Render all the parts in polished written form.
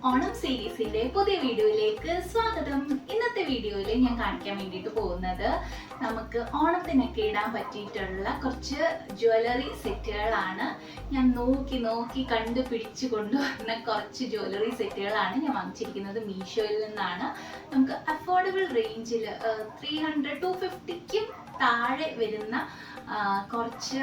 ഓണം സീരീസിന്റെ പുതിയ വീഡിയോയിലേക്ക് സ്വാഗതം. ഇന്നത്തെ വീഡിയോയിൽ ഞാൻ കാണിക്കാൻ വേണ്ടിയിട്ട് പോകുന്നത് നമുക്ക് ഓണത്തിനൊക്കെ ഇടാൻ പറ്റിയിട്ടുള്ള കുറച്ച് ജ്വല്ലറി സെറ്റുകളാണ്. ഞാൻ നോക്കി കണ്ടുപിടിച്ച് കൊണ്ടുവന്ന കുറച്ച് ജ്വല്ലറി സെറ്റുകളാണ് ഞാൻ വാങ്ങിച്ചിരിക്കുന്നത് മീഷോയിൽ നിന്നാണ്. നമുക്ക് അഫോർഡബിൾ റേഞ്ചിൽ 300-250ക്കും താഴെ വരുന്ന കുറച്ച്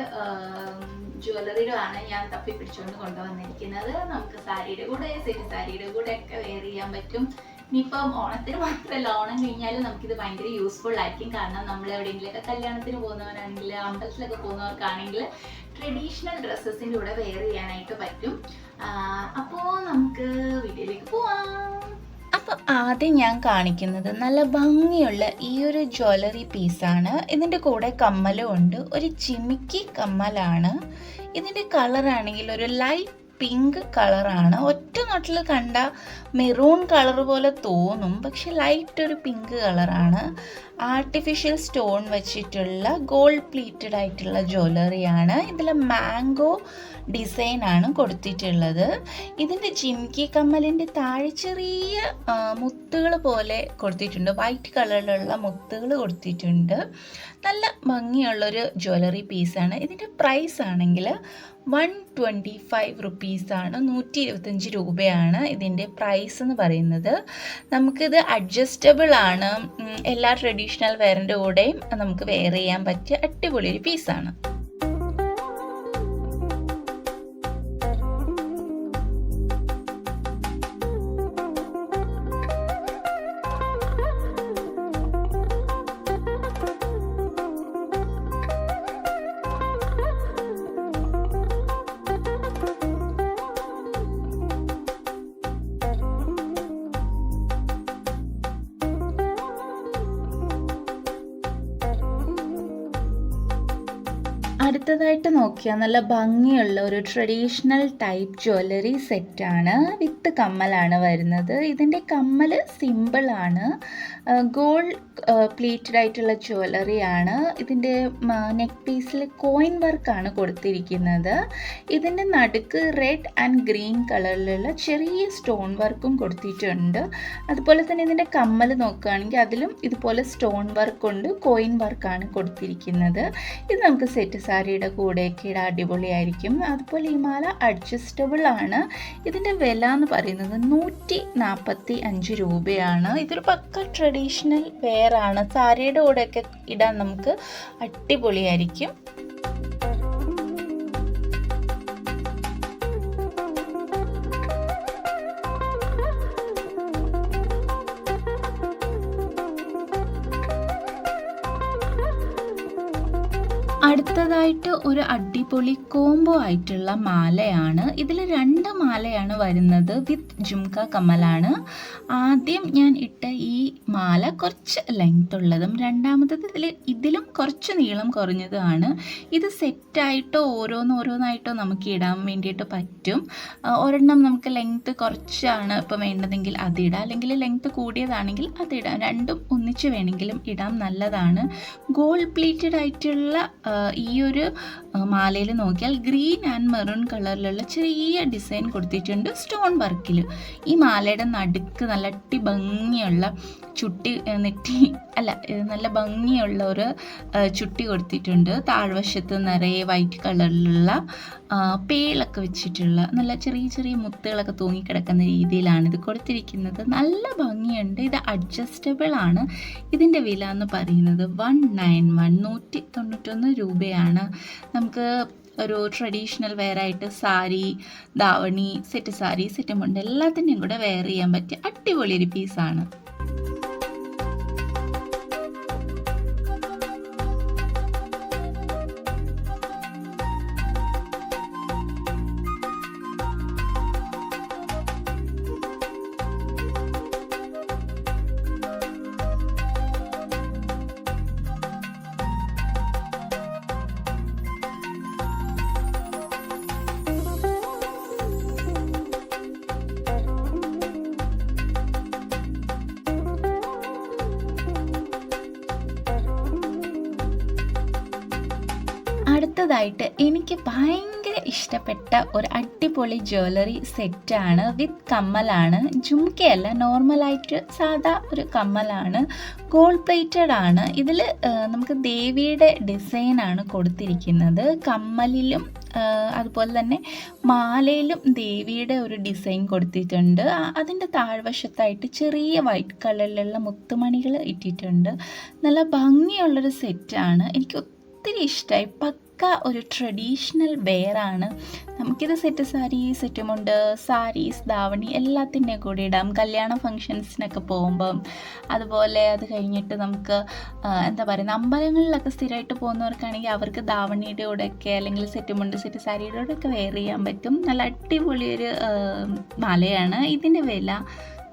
ജ്വല്ലറികളാണ് ഞാൻ തപ്പി പിടിച്ചുകൊണ്ട് കൊണ്ടുവന്നിരിക്കുന്നത്. നമുക്ക് സാരിയുടെ കൂടെ സെറ്റ് സാരിയുടെ കൂടെ ഒക്കെ വെയർ ചെയ്യാൻ പറ്റും. ഇനിയിപ്പം ഓണത്തിന് മാത്രമല്ല, ഓണം കഴിഞ്ഞാലും നമുക്കിത് ഭയങ്കര യൂസ്ഫുൾ ആയിരിക്കും. കാരണം നമ്മൾ എവിടെയെങ്കിലുമൊക്കെ കല്യാണത്തിന് പോകുന്നവരാണെങ്കിൽ, അമ്പലത്തിലൊക്കെ പോകുന്നവർക്കാണെങ്കിൽ ട്രഡീഷണൽ ഡ്രസ്സസിൻ്റെ കൂടെ വെയർ ചെയ്യാനായിട്ട് പറ്റും. അപ്പോൾ നമുക്ക് വീഡിയോയിലേക്ക് പോവാം. അപ്പം ആദ്യം ഞാൻ കാണിക്കുന്നത് നല്ല ഭംഗിയുള്ള ഈ ഒരു ജ്വല്ലറി പീസാണ്. ഇതിൻ്റെ കൂടെ കമ്മലും ഉണ്ട്. ഒരു ചിമിക്കി കമ്മലാണ്. ഇതിൻ്റെ കളറാണെങ്കിൽ ഒരു ലൈറ്റ് പിങ്ക് കളറാണ്. ഒറ്റ നോട്ടിൽ കണ്ട മെറൂൺ കളർ പോലെ തോന്നും, പക്ഷെ ലൈറ്റ് ഒരു പിങ്ക് കളറാണ്. ആർട്ടിഫിഷ്യൽ സ്റ്റോൺ വെച്ചിട്ടുള്ള ഗോൾഡ് പ്ലീറ്റഡ് ആയിട്ടുള്ള ജ്വല്ലറിയാണ്. ഇതിൽ മാംഗോ ഡിസൈനാണ് കൊടുത്തിട്ടുള്ളത്. ഇതിൻ്റെ ജിംകി കമ്മലിൻ്റെ താഴെ ചെറിയ മുത്തുകൾ പോലെ കൊടുത്തിട്ടുണ്ട്. വൈറ്റ് കളറിലുള്ള മുത്തുകൾ കൊടുത്തിട്ടുണ്ട്. നല്ല ഭംഗിയുള്ളൊരു ജ്വല്ലറി പീസാണ്. ഇതിൻ്റെ പ്രൈസ് ആണെങ്കിൽ 125 റുപ്പീസാണ്. 125 രൂപയാണ് ഇതിൻ്റെ പ്രൈസ് എന്ന് പറയുന്നത്. നമുക്കിത് അഡ്ജസ്റ്റബിൾ ആണ്. എല്ലാ ട്രഡീഷണൽ വെയറിൻ്റെ കൂടെയും നമുക്ക് വെയർ ചെയ്യാൻ പറ്റിയ അടിപൊളി ഒരു പീസാണ്. അടുത്തതായിട്ട് നോക്കിയാൽ നല്ല ഭംഗിയുള്ള ഒരു ട്രഡീഷണൽ ടൈപ്പ് ജ്വല്ലറി സെറ്റാണ്. വിത്ത് കമ്മലാണ് വരുന്നത്. ഇതിൻ്റെ കമ്മൽ സിമ്പിളാണ്. ഗോൾഡ് പ്ലീറ്റഡ് ആയിട്ടുള്ള ജ്വല്ലറിയാണ്. ഇതിൻ്റെ നെക്ക് പീസിൽ കോയിൻ വർക്കാണ് കൊടുത്തിരിക്കുന്നത്. ഇതിൻ്റെ നടുക്ക് റെഡ് ആൻഡ് ഗ്രീൻ കളറിലുള്ള ചെറിയ സ്റ്റോൺ വർക്കും കൊടുത്തിട്ടുണ്ട്. അതുപോലെ തന്നെ ഇതിൻ്റെ കമ്മൽ നോക്കുകയാണെങ്കിൽ അതിലും ഇതുപോലെ സ്റ്റോൺ വർക്ക് കൊണ്ട് കോയിൻ വർക്കാണ് കൊടുത്തിരിക്കുന്നത്. ഇത് നമുക്ക് സെറ്റ് സാരിയുടെ കൂടെയൊക്കെ ഇടാൻ അടിപൊളിയായിരിക്കും. അതുപോലെ ഈ മാല അഡ്ജസ്റ്റബിൾ ആണ്. ഇതിൻ്റെ വില എന്ന് പറയുന്നത് 145 രൂപയാണ്. ഇതൊരു പക്ക ട്രഡീഷണൽ വെയർ ആണ്. സാരിയുടെ കൂടെയൊക്കെ ഇടാൻ നമുക്ക് അടിപൊളിയായിരിക്കും. അടുത്തതായിട്ട് ഒരു അടിപൊളി കോംബോ ആയിട്ടുള്ള മാലയാണ്. ഇതിൽ 2 മാലയാണ് വരുന്നത്. വിത്ത് ജുംക കമ്മലാണ്. ആദ്യം ഞാൻ ഇട്ട ഈ മാല കുറച്ച് ലെങ്ത് ഉള്ളതും രണ്ടാമത്തത് ഇതിലും കുറച്ച് നീളം കുറഞ്ഞതുമാണ്. ഇത് സെറ്റായിട്ടോ ഓരോന്നായിട്ടോ നമുക്ക് ഇടാൻ വേണ്ടിയിട്ട് പറ്റും. ഒരെണ്ണം നമുക്ക് ലെങ്ത്ത് കുറച്ചാണ് ഇപ്പം വേണ്ടതെങ്കിൽ അതിടാം, അല്ലെങ്കിൽ ലെങ്ത്ത് കൂടിയതാണെങ്കിൽ അതിടാം. രണ്ടും ഒന്നിച്ച് വേണമെങ്കിലും ഇടാം, നല്ലതാണ്. ഗോൾഡ് പ്ലീറ്റഡ് ആയിട്ടുള്ള ഈ ഒരു മാലയിൽ നോക്കിയാൽ ഗ്രീൻ ആൻഡ് മെറൂൺ കളറിലുള്ള ചെറിയ ഡിസൈൻ കൊടുത്തിട്ടുണ്ട് സ്റ്റോൺ വർക്കിൽ. ഈ മാലയുടെ നടുക്ക് നല്ല ഭംഗിയുള്ള ചുട്ടി നല്ല ഭംഗിയുള്ള ഒരു ചുട്ടി കൊടുത്തിട്ടുണ്ട്. താഴ്വശത്ത് നിറയെ വൈറ്റ് കളറിലുള്ള പേളൊക്കെ വെച്ചിട്ടുള്ള നല്ല ചെറിയ മുത്തുകളൊക്കെ തൂങ്ങിക്കിടക്കുന്ന രീതിയിലാണ് ഇത് കൊടുത്തിരിക്കുന്നത്. നല്ല ഭംഗിയുണ്ട്. ഇത് അഡ്ജസ്റ്റബിൾ ആണ്. ഇതിൻ്റെ വില എന്ന് പറയുന്നത് 191 രൂപയാണ്. നമുക്ക് ഒരു ട്രഡീഷണൽ വെയറായിട്ട് സാരി, ദാവണി, സെറ്റ് സാരി, സെറ്റ് മുണ്ട് എല്ലാത്തിൻ്റെയും കൂടെ വെയർ ചെയ്യാൻ പറ്റിയ അടിപൊളി ഒരു പീസാണ്. അടുത്തതായിട്ട് എനിക്ക് ഭയങ്കര ഇഷ്ടപ്പെട്ട ഒരു അടിപൊളി ജ്വല്ലറി സെറ്റാണ്. വിത്ത് കമ്മലാണ്, ജുംക്കയല്ല, നോർമലായിട്ട് സാധാ ഒരു കമ്മലാണ്. ഗോൾഡ് പ്ലേറ്റഡ് ആണ്. ഇതിൽ നമുക്ക് ദേവിയുടെ ഡിസൈനാണ് കൊടുത്തിരിക്കുന്നത്. കമ്മലിലും അതുപോലെ തന്നെ മാലയിലും ദേവിയുടെ ഒരു ഡിസൈൻ കൊടുത്തിട്ടുണ്ട്. അതിൻ്റെ താഴ്വശത്തായിട്ട് ചെറിയ വൈറ്റ് കളറിലുള്ള മുത്തുമണികൾ ഇട്ടിട്ടുണ്ട്. നല്ല ഭംഗിയുള്ളൊരു സെറ്റാണ്. എനിക്ക് ഒത്തിരി ഇഷ്ടമായി. പക്ക ഒരു ട്രഡീഷണൽ വെയറാണ്. നമുക്കിത് സെറ്റ് സാരി, സെറ്റ് മുണ്ട്, സാരീസ്, ധാവണി എല്ലാത്തിൻ്റെ കൂടെ ഇടാം. കല്യാണ ഫങ്ഷൻസിനൊക്കെ പോകുമ്പം, അതുപോലെ അത് കഴിഞ്ഞിട്ട് നമുക്ക് എന്താ പറയുക, അമ്പലങ്ങളിലൊക്കെ സ്ഥിരമായിട്ട് പോകുന്നവർക്കാണെങ്കിൽ അവർക്ക് ധാവണിയുടെ കൂടെയൊക്കെ അല്ലെങ്കിൽ സെറ്റ് മുണ്ട്, സെറ്റ് സാരിയുടെ കൂടെയൊക്കെ വെയർ ചെയ്യാൻ പറ്റും. നല്ല അടിപൊളിയൊരു മാലയാണ്. ഇതിൻ്റെ വില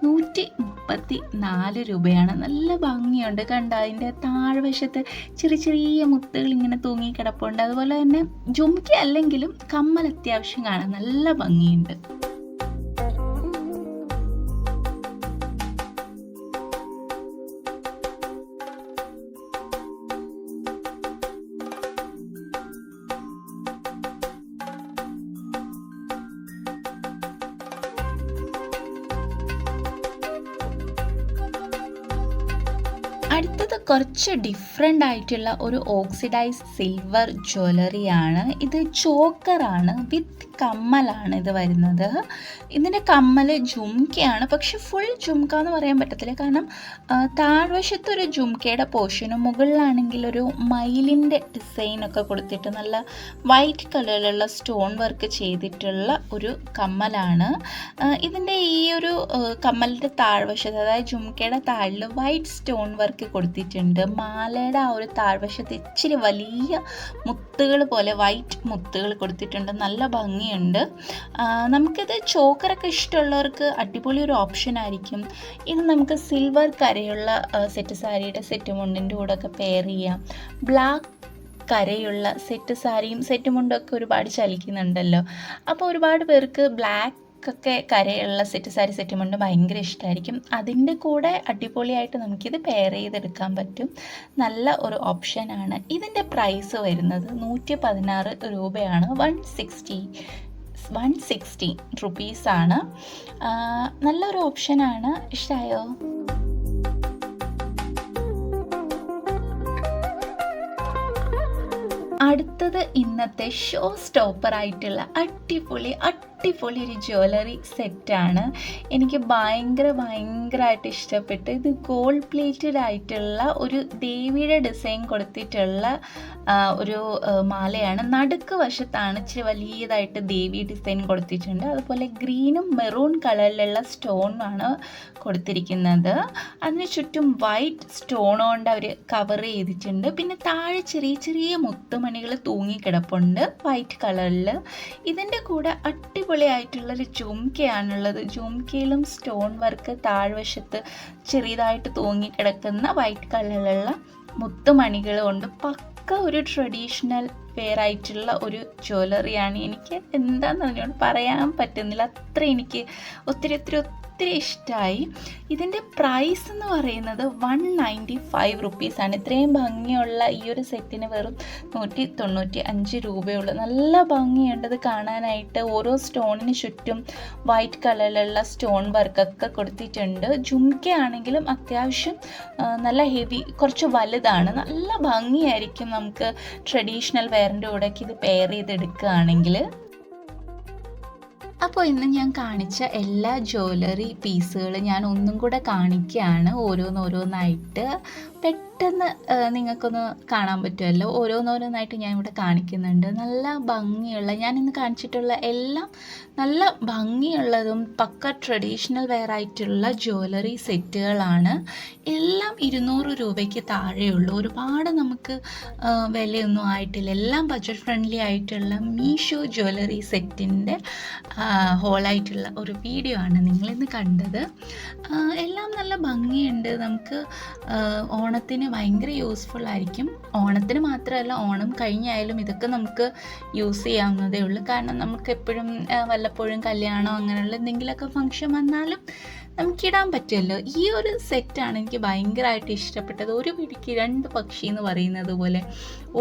134 രൂപയാണ്. നല്ല ഭംഗിയുണ്ട്. കണ്ട, അതിൻ്റെ താഴ്വശത്ത് ചെറിയ ചെറിയ മുത്തുകൾ ഇങ്ങനെ തൂങ്ങി കിടപ്പുണ്ട്. അതുപോലെ തന്നെ ജുംക്ക അല്ലെങ്കിലും കമ്മൽ അത്യാവശ്യം കാണാൻ നല്ല ഭംഗിയുണ്ട്. അടുത്തത് കുറച്ച് ഡിഫറെൻ്റ് ആയിട്ടുള്ള ഒരു ഓക്സിഡൈസ്ഡ് സിൽവർ ജ്വല്ലറിയാണ്. ഇത് ചോക്കറാണ്, വിത്ത് കമ്മലാണ് ഇത് വരുന്നത്. ഇതിൻ്റെ കമ്മൽ ജുംക്കയാണ്, പക്ഷെ ഫുൾ ജുംക്ക എന്ന് പറയാൻ പറ്റത്തില്ല. കാരണം താഴ്വശത്തൊരു ജുംക്കയുടെ പോർഷനും മുകളിലാണെങ്കിൽ ഒരു മയിലിൻ്റെ ഡിസൈനൊക്കെ കൊടുത്തിട്ട് നല്ല വൈറ്റ് കളറിലുള്ള സ്റ്റോൺ വർക്ക് ചെയ്തിട്ടുള്ള ഒരു കമ്മലാണ്. ഇതിൻ്റെ ഈ ഒരു കമ്മലിൻ്റെ താഴ്വശത്ത്, അതായത് ജുംക്കയുടെ താഴിൽ വൈറ്റ് സ്റ്റോൺ വർക്ക് കൊടുത്തിട്ടുണ്ട്. മാലയുടെ ആ ഒരു താഴ്വശത്ത് ഇച്ചിരി വലിയ മുത്തുകൾ പോലെ വൈറ്റ് മുത്തുകൾ കൊടുത്തിട്ടുണ്ട്. നല്ല ഭംഗിയുണ്ട്. നമുക്കിത് ചോക്കറൊക്കെ ഇഷ്ടമുള്ളവർക്ക് അടിപൊളി ഒരു ഓപ്ഷൻ ആയിരിക്കും. ഇത് നമുക്ക് സിൽവർ കരയുള്ള സെറ്റ് സാരിയുടെ സെറ്റ് മുണ്ടിൻ്റെ കൂടെ ഒക്കെ പെയർ ചെയ്യാം. ബ്ലാക്ക് കരയുള്ള സെറ്റ് സാരിയും സെറ്റ് മുണ്ടൊക്കെ ഒരുപാട് ചലിക്കുന്നുണ്ടല്ലോ. അപ്പോൾ ഒരുപാട് പേർക്ക് ബ്ലാക്ക് ഒക്കെ കരയുള്ള സെറ്റ് സാരി സെറ്റ് മുണ്ട് ഭയങ്കര ഇഷ്ടമായിരിക്കും. അതിൻ്റെ കൂടെ അടിപൊളിയായിട്ട് നമുക്കിത് പെയർ ചെയ്തെടുക്കാൻ പറ്റും. നല്ല ഒരു ഓപ്ഷനാണ്. ഇതിൻ്റെ പ്രൈസ് വരുന്നത് 116 രൂപയാണ്. 160 റുപ്പീസാണ്. നല്ലൊരു ഓപ്ഷനാണ്. ഇഷ്ടമായോ? അടുത്തത് ഇന്നത്തെ ഷോ സ്റ്റോപ്പറായിട്ടുള്ള അടിപൊളി ഒരു ജ്വല്ലറി സെറ്റാണ്. എനിക്ക് ഭയങ്കരമായിട്ട് ഇഷ്ടപ്പെട്ടു. ഇത് ഗോൾഡ് പ്ലേറ്റഡ് ആയിട്ടുള്ള ഒരു ദേവിയുടെ ഡിസൈൻ കൊടുത്തിട്ടുള്ള ഒരു മാലയാണ്. നടുക്ക് വശത്താണ് ഇച്ചിരി വലിയതായിട്ട് ദേവി ഡിസൈൻ കൊടുത്തിട്ടുണ്ട്. അതുപോലെ ഗ്രീനും മെറൂൺ കളറിലുള്ള സ്റ്റോണാണ് കൊടുത്തിരിക്കുന്നത്. അതിന് ചുറ്റും വൈറ്റ് സ്റ്റോൺ കൊണ്ട് അവർ കവർ ചെയ്തിട്ടുണ്ട്. പിന്നെ താഴെ ചെറിയ മുത്തുമണികൾ തൂങ്ങിക്കിടപ്പുണ്ട് വൈറ്റ് കളറിൽ. ഇതിൻ്റെ കൂടെ അടിപൊളിയായിട്ടുള്ളൊരു ജുംക്കയാണുള്ളത്. ജുംക്കയിലും സ്റ്റോൺ വർക്ക് താഴ്വശത്ത് ചെറിയതായിട്ട് തൂങ്ങിക്കിടക്കുന്ന വൈറ്റ് കളറിലുള്ള മുത്തുമണികൾ കൊണ്ട് പക്ക ഒരു ട്രഡീഷണൽ വെയർ ആയിട്ടുള്ള ഒരു ജ്വല്ലറിയാണ്. എനിക്ക് എന്താണെന്ന് അതിനോട് പറയാൻ പറ്റുന്നില്ല. അത്ര എനിക്ക് ഒത്തിരി ഇഷ്ടമായി. ഇതിൻ്റെ പ്രൈസ് എന്ന് പറയുന്നത് 195 റുപ്പീസാണ്. ഇത്രയും ഭംഗിയുള്ള ഈ ഒരു സെറ്റിന് വെറും 195 രൂപയുള്ളൂ. നല്ല ഭംഗിയുണ്ട് ഇത് കാണാനായിട്ട്. ഓരോ സ്റ്റോണിന് ചുറ്റും വൈറ്റ് കളറിലുള്ള സ്റ്റോൺ വർക്കൊക്കെ കൊടുത്തിട്ടുണ്ട്. ജുംക്ക ആണെങ്കിലും അത്യാവശ്യം നല്ല ഹെവി, കുറച്ച് വലുതാണ്. നല്ല ഭംഗിയായിരിക്കും നമുക്ക് ട്രഡീഷണൽ വെയറിൻ്റെ കൂടെയൊക്കെ ഇത് പെയർ ചെയ്തെടുക്കുകയാണെങ്കിൽ. അപ്പോൾ ഇന്ന് ഞാൻ കാണിച്ച എല്ലാ ജ്വല്ലറി പീസുകളും ഞാൻ ഒന്നും കൂടെ കാണിക്കുകയാണ്. ഓരോന്നായിട്ട് പെട്ടെന്ന് നിങ്ങൾക്കൊന്ന് കാണാൻ പറ്റുമല്ലോ. ഓരോന്നായിട്ട് ഞാൻ ഇവിടെ കാണിക്കുന്നുണ്ട്. നല്ല ഭംഗിയുള്ള, ഞാൻ ഇന്ന് കാണിച്ചിട്ടുള്ള എല്ലാം നല്ല ഭംഗിയുള്ളതും പക്ക ട്രഡീഷണൽ വെയർ ആയിട്ടുള്ള ജ്വല്ലറി സെറ്റുകളാണ്. എല്ലാം 200 രൂപയ്ക്ക് താഴെയുള്ളൂ. ഒരുപാട് നമുക്ക് വിലയൊന്നും ആയിട്ടില്ല. എല്ലാം ബഡ്ജറ്റ് ഫ്രണ്ട്ലി ആയിട്ടുള്ള മീഷോ ജ്വല്ലറി സെറ്റിൻ്റെ ഹോളായിട്ടുള്ള ഒരു വീഡിയോ ആണ് നിങ്ങളിന്ന് കണ്ടത്. എല്ലാം നല്ല ഭംഗിയുണ്ട്. നമുക്ക് ഓണത്തിന് ഭയങ്കര യൂസ്ഫുൾ ആയിരിക്കും. ഓണത്തിന് മാത്രമല്ല, ഓണം കഴിഞ്ഞായാലും ഇതൊക്കെ നമുക്ക് യൂസ് ചെയ്യാവുന്നതേ ഉള്ളൂ. കാരണം നമുക്ക് എപ്പോഴും വല്ലപ്പോഴും കല്യാണം അങ്ങനെയുള്ള എന്തെങ്കിലുമൊക്കെ ഫംഗ്ഷൻ വന്നാലും നമുക്കിടാൻ പറ്റുമല്ലോ. ഈ ഒരു സെറ്റാണ് എനിക്ക് ഭയങ്കരമായിട്ട് ഇഷ്ടപ്പെട്ടത്. ഒരു പിടിക്ക് 2 പക്ഷി എന്ന് പറയുന്നത് പോലെ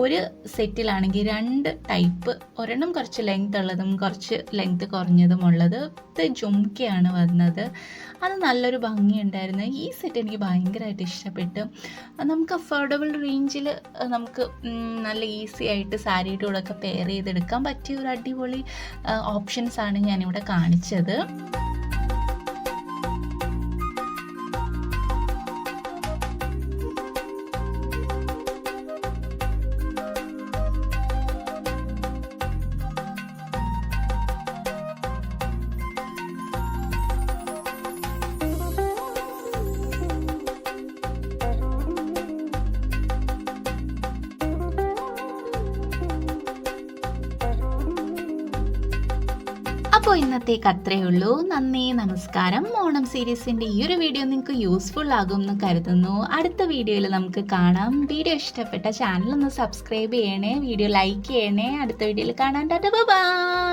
ഒരു സെറ്റിലാണെങ്കിൽ 2 ടൈപ്പ്, ഒരെണ്ണം കുറച്ച് ലെങ്ത് ഉള്ളതും കുറച്ച് ലെങ്ത് കുറഞ്ഞതും ഉള്ളത്. ഇത് ജുംക്കയാണ് വന്നത്. അത് നല്ലൊരു ഭംഗിയുണ്ടായിരുന്നു. ഈ സെറ്റ് എനിക്ക് ഭയങ്കരമായിട്ട് ഇഷ്ടപ്പെട്ടു. നമുക്ക് അഫോർഡബിൾ റേഞ്ചിൽ നമുക്ക് നല്ല ഈസി ആയിട്ട് സാരിയുടെ കൂടെ ഒക്കെ പെയർ ചെയ്തെടുക്കാൻ പറ്റിയ ഒരു അടിപൊളി ഓപ്ഷൻസാണ് ഞാനിവിടെ കാണിച്ചത്. അപ്പോൾ ഇന്നത്തേക്ക് അത്രയേ ഉള്ളൂ. നന്ദി, നമസ്കാരം. ഓണം സീരീസിൻ്റെ ഈ ഒരു വീഡിയോ നിങ്ങൾക്ക് യൂസ്ഫുൾ ആകും എന്ന് കരുതുന്നു. അടുത്ത വീഡിയോയിൽ നമുക്ക് കാണാം. വീഡിയോ ഇഷ്ടപ്പെട്ട ചാനൽ ഒന്ന് സബ്സ്ക്രൈബ് ചെയ്യണേ, വീഡിയോ ലൈക്ക് ചെയ്യണേ. അടുത്ത വീഡിയോയിൽ കാണാൻ. Tata, bye bye.